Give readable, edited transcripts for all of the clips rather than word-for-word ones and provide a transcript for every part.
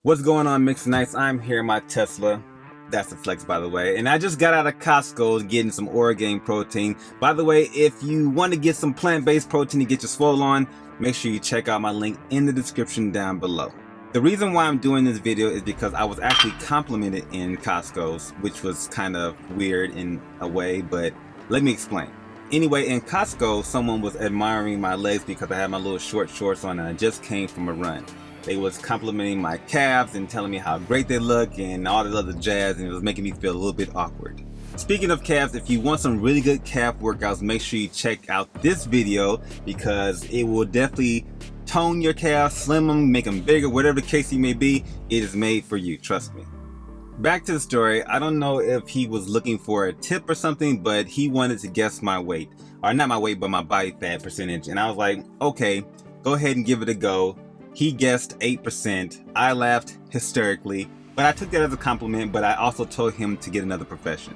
What's going on, Mixon? I'm here in my Tesla. That's a flex, by the way. And I just got out of Costco getting some Oregon protein. By the way, if you want to get some plant-based protein to get your swole on, make sure you check out my link in the description down below. The reason why I'm doing this video is because I was actually complimented in Costco's, which was kind of weird in a way, but let me explain. Anyway, in Costco, someone was admiring my legs because I had my little short shorts on and I just came from a run. They was complimenting my calves and telling me how great they look and all this other jazz, and it was making me feel a little bit awkward. Speaking of calves, if you want some really good calf workouts, make sure you check out this video because it will definitely tone your calves, slim them, make them bigger, whatever the case may be. It is made for you, trust me. Back to the story. I don't know if he was looking for a tip or something, but he wanted to guess my weight, or not my weight, but my body fat percentage. And I was like, okay, go ahead and give it a go. He guessed 8%. I laughed hysterically, but I took that as a compliment, but I also told him to get another profession.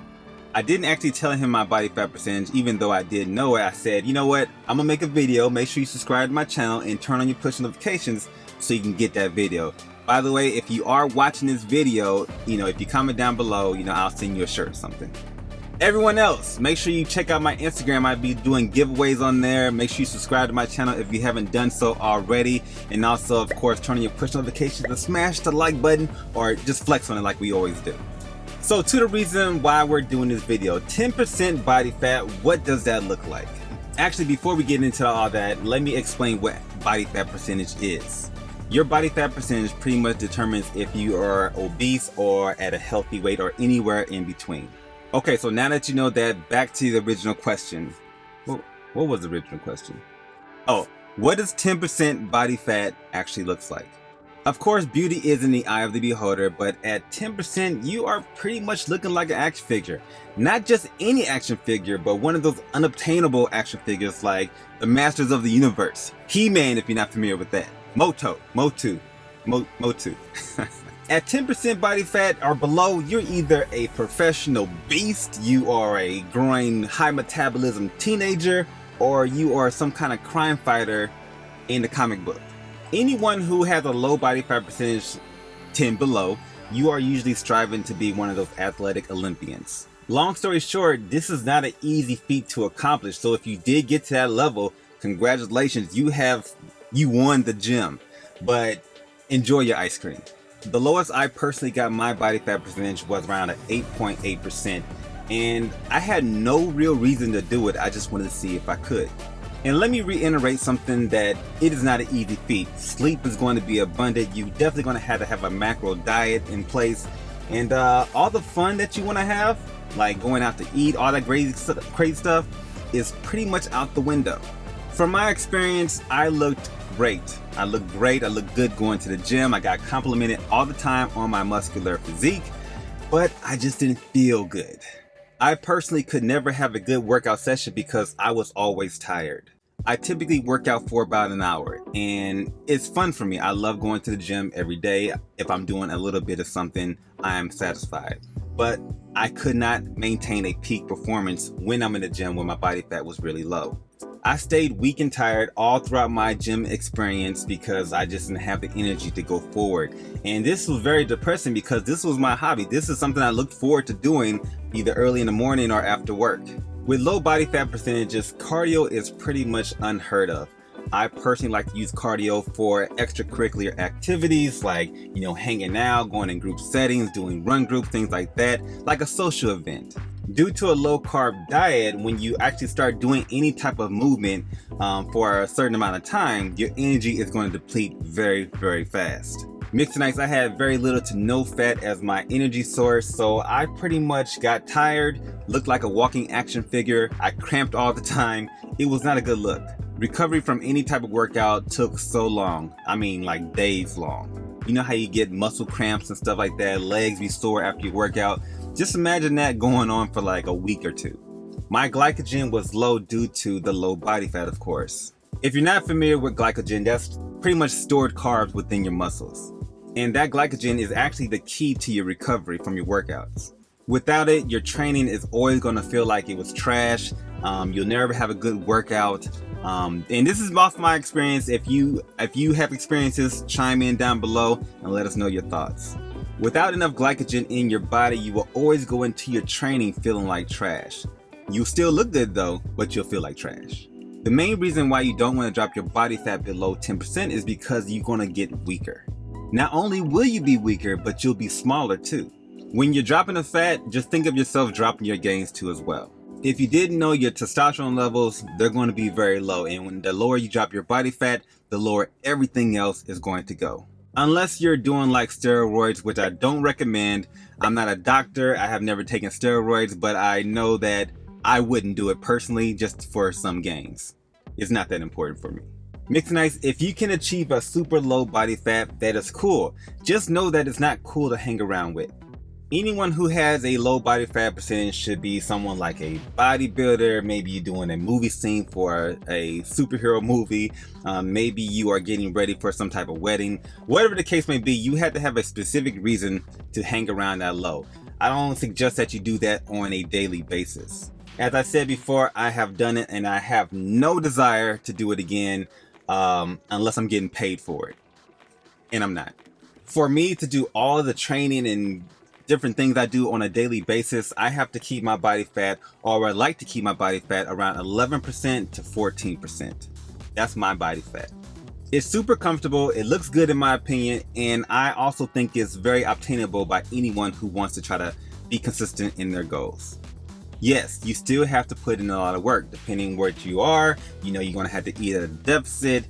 I didn't actually tell him my body fat percentage, even though I did know it. I said, you know what, I'm gonna make a video, make sure you subscribe to my channel and turn on your push notifications so you can get that video. By the way, if you are watching this video, if you comment down below, I'll send you a shirt or something. Everyone else, make sure you check out my Instagram. I'll be doing giveaways on there. Make sure you subscribe to my channel if you haven't done so already. And also, of course, turn on your push notifications and smash the like button or just flex on it like we always do. So to the reason why we're doing this video, 10% body fat, what does that look like? Actually, before we get into all that, let me explain what body fat percentage is. Your body fat percentage pretty much determines if you are obese or at a healthy weight or anywhere in between. Okay, so now that you know that, back to the original question. What was the original question? Oh, what does 10% body fat actually looks like? Of course, beauty is in the eye of the beholder, but at 10%, you are pretty much looking like an action figure. Not just any action figure, but one of those unobtainable action figures like the Masters of the Universe. He-Man, if you're not familiar with that. Motu. At 10% body fat or below, you're either a professional beast, you are a growing high metabolism teenager, or you are some kind of crime fighter in the comic book. Anyone who has a low body fat percentage, 10 below, you are usually striving to be one of those athletic Olympians. Long story short, this is not an easy feat to accomplish, so if you did get to that level, congratulations, you won the gym, but enjoy your ice cream. The lowest I personally got my body fat percentage was around an 8.8%, and I had no real reason to do it. I just wanted to see if I could. And let me reiterate something, that it is not an easy feat. Sleep is going to be abundant. You're definitely going to have a macro diet in place, and all the fun that you want to have, like going out to eat, all that crazy stuff, is pretty much out the window. From my experience, I looked great. I looked good going to the gym. I got complimented all the time on my muscular physique, but I just didn't feel good. I personally could never have a good workout session because I was always tired. I typically work out for about an hour, and it's fun for me. I love going to the gym every day. If I'm doing a little bit of something, I am satisfied. But I could not maintain a peak performance when I'm in the gym when my body fat was really low. I stayed weak and tired all throughout my gym experience because I just didn't have the energy to go forward. And this was very depressing because this was my hobby. This is something I looked forward to doing either early in the morning or after work. With low body fat percentages, cardio is pretty much unheard of. I personally like to use cardio for extracurricular activities like, hanging out, going in group settings, doing run groups, things like that, like a social event. Due to a low carb diet, when you actually start doing any type of movement for a certain amount of time, your energy is going to deplete very, very fast. Mixon, I had very little to no fat as my energy source, so I pretty much got tired, looked like a walking action figure. I cramped all the time. It was not a good look. Recovery from any type of workout took so long. I mean, like days long. You know how you get muscle cramps and stuff like that, legs be sore after you work out? Just imagine that going on for like a week or two. My glycogen was low due to the low body fat, of course. If you're not familiar with glycogen, that's pretty much stored carbs within your muscles. And that glycogen is actually the key to your recovery from your workouts. Without it, your training is always going to feel like it was trash. You'll never have a good workout. And this is off my experience. If you have experiences, chime in down below and let us know your thoughts. Without enough glycogen in your body, you will always go into your training feeling like trash. You'll still look good though, but you'll feel like trash. The main reason why you don't want to drop your body fat below 10% is because you're going to get weaker. Not only will you be weaker, but you'll be smaller too. When you're dropping the fat, just think of yourself dropping your gains too as well. If you didn't know, your testosterone levels, they're going to be very low. And when the lower you drop your body fat, the lower everything else is going to go. Unless you're doing like steroids, which I don't recommend. I'm not a doctor. I have never taken steroids, but I know that I wouldn't do it personally just for some gains. It's not that important for me. Mixonites, if you can achieve a super low body fat, that is cool. Just know that it's not cool to hang around with. Anyone who has a low body fat percentage should be someone like a bodybuilder. Maybe you're doing a movie scene for a superhero movie. Maybe you are getting ready for some type of wedding. Whatever the case may be, you have to have a specific reason to hang around that low. I don't suggest that you do that on a daily basis. As I said before, I have done it and I have no desire to do it again unless I'm getting paid for it. And I'm not. For me to do all of the training and different things I do on a daily basis, I have to keep my body fat, or I like to keep my body fat around 11% to 14%. That's my body fat. It's super comfortable, it looks good in my opinion, and I also think it's very obtainable by anyone who wants to try to be consistent in their goals. Yes, you still have to put in a lot of work depending where you are. You're going to have to eat at a deficit,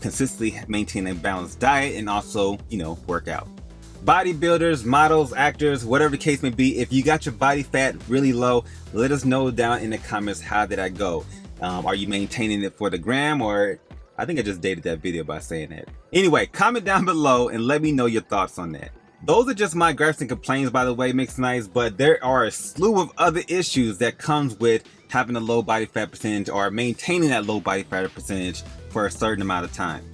consistently maintain a balanced diet, and also, work out. Bodybuilders, models, actors, whatever the case may be, if you got your body fat really low, let us know down in the comments how did I go. Are you maintaining it for the gram, or I think I just dated that video by saying that. Anyway, comment down below and let me know your thoughts on that. Those are just my gripes and complaints, by the way, Mixonites, but there are a slew of other issues that comes with having a low body fat percentage or maintaining that low body fat percentage for a certain amount of time.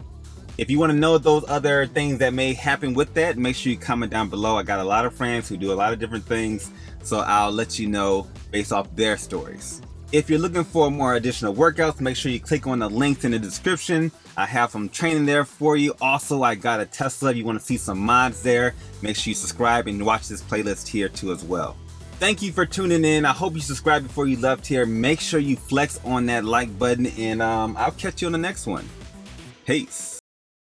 If you want to know those other things that may happen with that, make sure you comment down below. I got a lot of friends who do a lot of different things, so I'll let you know based off their stories. If you're looking for more additional workouts, make sure you click on the links in the description. I have some training there for you. Also, I got a Tesla. If you want to see some mods there, make sure you subscribe and watch this playlist here too as well. Thank you for tuning in. I hope you subscribed before you left here. Make sure you flex on that like button, and I'll catch you on the next one. Peace.